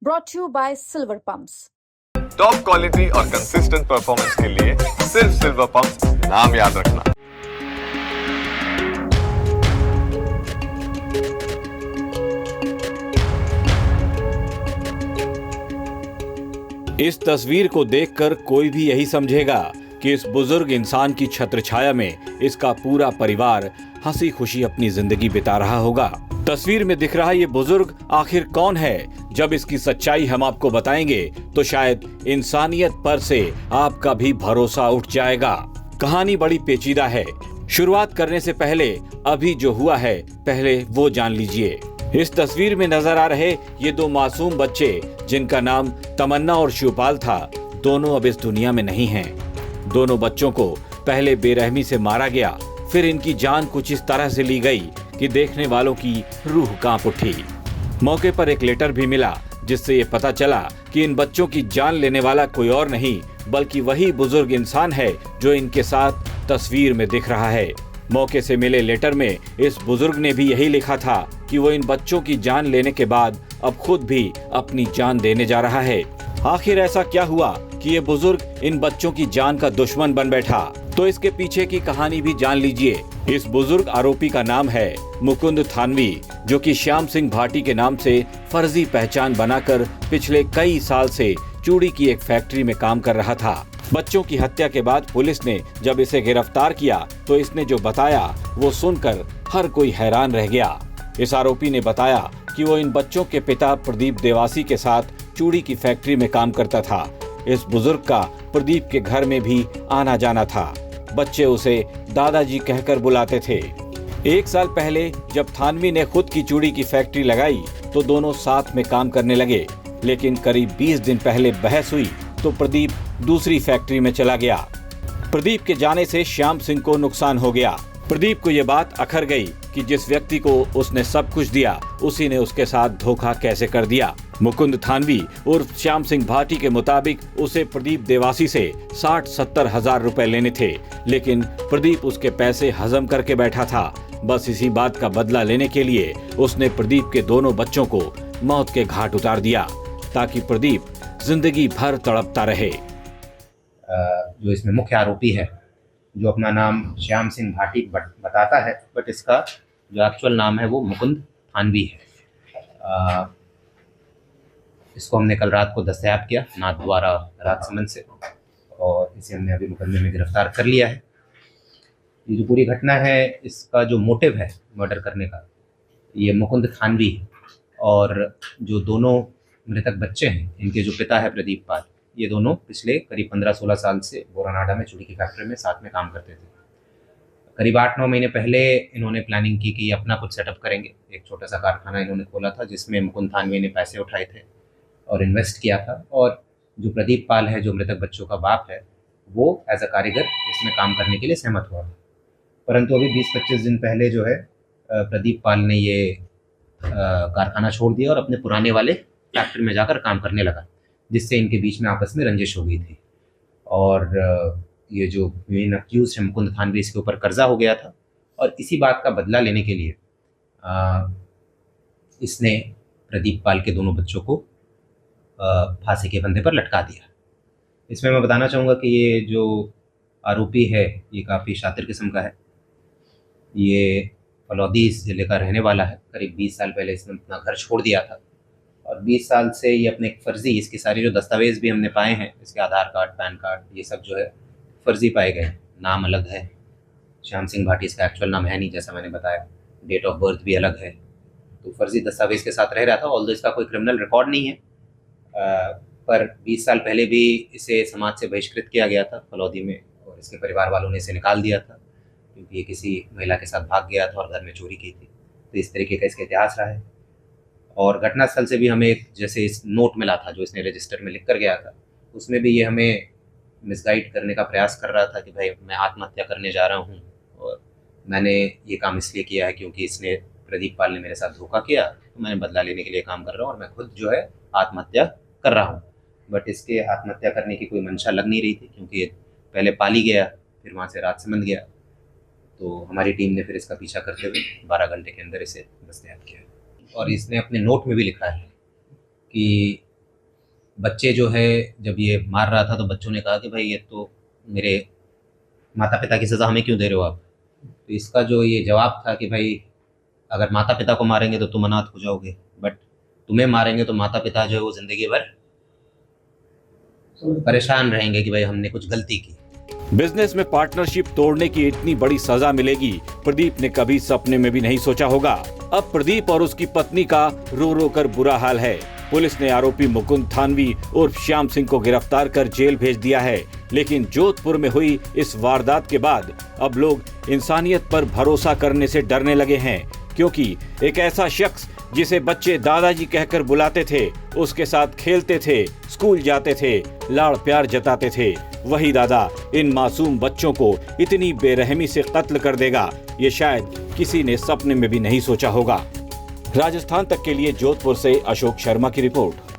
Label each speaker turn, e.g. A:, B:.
A: brought to you by Silver Pumps.
B: Top quality और consistent performance के लिए सिर्फ सिल्वर पंप्स नाम याद रखना।
C: इस तस्वीर को देखकर कोई भी यही समझेगा कि इस बुजुर्ग इंसान की छत्रछाया में इसका पूरा परिवार हंसी खुशी अपनी जिंदगी बिता रहा होगा। तस्वीर में दिख रहा ये बुजुर्ग आखिर कौन है? जब इसकी सच्चाई हम आपको बताएंगे तो शायद इंसानियत पर से आपका भी भरोसा उठ जाएगा। कहानी बड़ी पेचीदा है। शुरुआत करने से पहले अभी जो हुआ है पहले वो जान लीजिए। इस तस्वीर में नजर आ रहे ये दो मासूम बच्चे जिनका नाम तमन्ना और शिवपाल था, दोनों अब इस दुनिया में नहीं हैं। दोनों बच्चों को पहले बेरहमी से मारा गया, फिर इनकी जान कुछ इस तरह से ली गई कि देखने वालों की रूह कांप उठी। मौके पर एक लेटर भी मिला जिससे ये पता चला कि इन बच्चों की जान लेने वाला कोई और नहीं बल्कि वही बुजुर्ग इंसान है जो इनके साथ तस्वीर में दिख रहा है। मौके से मिले लेटर में इस बुजुर्ग ने भी यही लिखा था कि वो इन बच्चों की जान लेने के बाद अब खुद भी अपनी जान देने जा रहा है। आखिर ऐसा क्या हुआ कि ये बुजुर्ग इन बच्चों की जान का दुश्मन बन बैठा? तो इसके पीछे की कहानी भी जान लीजिए। इस बुजुर्ग आरोपी का नाम है मुकुंद थानवी, जो कि श्याम सिंह भाटी के नाम से फर्जी पहचान बनाकर पिछले कई साल से चूड़ी की एक फैक्ट्री में काम कर रहा था। बच्चों की हत्या के बाद पुलिस ने जब इसे गिरफ्तार किया तो इसने जो बताया वो सुनकर हर कोई हैरान रह गया। इस आरोपी ने बताया कि वो इन बच्चों के पिता प्रदीप देवासी के साथ चूड़ी की फैक्ट्री में काम करता था। इस बुजुर्ग का प्रदीप के घर में भी आना जाना था। बच्चे उसे दादाजी कहकर बुलाते थे। एक साल पहले जब थानवी ने खुद की चूड़ी की फैक्ट्री लगाई तो दोनों साथ में काम करने लगे, लेकिन करीब 20 दिन पहले बहस हुई तो प्रदीप दूसरी फैक्ट्री में चला गया। प्रदीप के जाने से श्याम सिंह को नुकसान हो गया। प्रदीप को यह बात अखर गई कि जिस व्यक्ति को उसने सब कुछ दिया उसी ने उसके साथ धोखा कैसे कर दिया। मुकुंद थानवी उर्फ श्याम सिंह भाटी के मुताबिक उसे प्रदीप देवासी से 60-70 हजार रुपए लेने थे, लेकिन प्रदीप उसके पैसे हजम करके बैठा था। बस इसी बात का बदला लेने के लिए उसने प्रदीप के दोनों बच्चों को मौत के घाट उतार दिया ताकि प्रदीप जिंदगी भर तड़पता रहे।
D: जो इसमें मुख्य आरोपी है, जो अपना नाम श्याम सिंह भाटी बताता है, बट इसका जो एक्चुअल नाम है वो मुकुंद थानवी है। इसको हमने कल रात को दस्तयाब किया नाथद्वारा राजसमंद से और इसे हमने अभी मुकदमे में गिरफ्तार कर लिया है। ये जो पूरी घटना है, इसका जो मोटिव है मर्डर करने का, ये मुकुंद थानवी और जो दोनों मृतक बच्चे हैं, इनके जो पिता है प्रदीप पाल, ये दोनों पिछले करीब 15-16 साल से बोरानाडा में चूड़ी की फैक्ट्री में साथ में काम करते थे। करीब 8-9 महीने पहले इन्होंने प्लानिंग की कि अपना कुछ सेटअप करेंगे। एक छोटा सा कारखाना इन्होंने खोला था जिसमें मुकुंद थानवी ने पैसे उठाए थे और इन्वेस्ट किया था, और जो प्रदीप पाल है, जो मृतक बच्चों का बाप है, वो एज अ कारीगर इसमें काम करने के लिए सहमत हुआ। परंतु अभी 20-25 दिन पहले जो है प्रदीप पाल ने ये कारखाना छोड़ दिया और अपने पुराने वाले फैक्ट्री में जाकर काम करने लगा, जिससे इनके बीच में आपस में रंजिश हो गई थी। और ये जो मेन अक्यूज है मुकुंद थानवी, इसके ऊपर कर्जा हो गया था और इसी बात का बदला लेने के लिए इसने प्रदीप पाल के दोनों बच्चों को फांसी के फंदे पर लटका दिया। इसमें मैं बताना चाहूँगा कि ये जो आरोपी है ये काफ़ी शातिर किस्म का है। ये फलौदी जिले का रहने वाला है। करीब 20 साल पहले इसने अपना घर छोड़ दिया था और 20 साल से ये अपने एक फ़र्ज़ी, इसकी सारी जो दस्तावेज़ भी हमने पाए हैं, इसके आधार कार्ड, पैन कार्ड, ये सब जो है फ़र्ज़ी पाए गए। नाम अलग है, श्याम सिंह भाटी इसका एक्चुअल नाम है नहीं, जैसा मैंने बताया। डेट ऑफ बर्थ भी अलग है, तो फ़र्ज़ी दस्तावेज़ के साथ रह रहा था। ऑल्दो इसका कोई क्रिमिनल रिकॉर्ड नहीं है, पर 20 साल पहले भी इसे समाज से बहिष्कृत किया गया था फलौदी में, और इसके परिवार वालों ने इसे निकाल दिया था क्योंकि ये किसी महिला के साथ भाग गया था और घर में चोरी की थी। तो इस तरीके का इसका इतिहास रहा है। और घटनास्थल से भी हमें एक जैसे इस नोट मिला था जो इसने रजिस्टर में लिख कर गया था, उसमें भी ये हमें मिसगाइड करने का प्रयास कर रहा था कि भाई मैं आत्महत्या करने जा रहा हूँ और मैंने ये काम इसलिए किया है क्योंकि इसने प्रदीप पाल ने मेरे साथ धोखा किया, तो मैंने बदला लेने के लिए काम कर रहा हूँ और मैं खुद जो है आत्महत्या कर रहा हूँ। बट इसके आत्महत्या करने की कोई मंशा लग नहीं रही थी क्योंकि ये पहले पाली गया, फिर वहाँ से राजसमंद गया। तो हमारी टीम ने फिर इसका पीछा करते हुए 12 घंटे के अंदर इसे दस्तयाब किया। और इसने अपने नोट में भी लिखा है कि बच्चे जो है जब ये मार रहा था तो बच्चों ने कहा कि भाई ये तो मेरे माता पिता की सज़ा हमें क्यों दे रहे हो आप। तो इसका जो ये जवाब था कि भाई अगर माता पिता को मारेंगे तो तुम अनाथ हो जाओगे, बट तुम्हें मारेंगे तो माता पिता जो है वो ज़िंदगी भर परेशान रहेंगे कि भाई हमने कुछ गलती की।
C: बिजनेस में पार्टनरशिप तोड़ने की इतनी बड़ी सजा मिलेगी प्रदीप ने कभी सपने में भी नहीं सोचा होगा। अब प्रदीप और उसकी पत्नी का रो रो कर बुरा हाल है। पुलिस ने आरोपी मुकुंद थानवी उर्फ श्याम सिंह को गिरफ्तार कर जेल भेज दिया है। लेकिन जोधपुर में हुई इस वारदात के बाद अब लोग इंसानियत पर भरोसा करने से डरने लगे हैं, क्योंकि एक ऐसा शख्स जिसे बच्चे दादाजी कहकर बुलाते थे, उसके साथ खेलते थे, स्कूल जाते थे, लाड़ प्यार जताते थे, वही दादा इन मासूम बच्चों को इतनी बेरहमी से कत्ल कर देगा, ये शायद किसी ने सपने में भी नहीं सोचा होगा। राजस्थान तक के लिए जोधपुर से अशोक शर्मा की रिपोर्ट।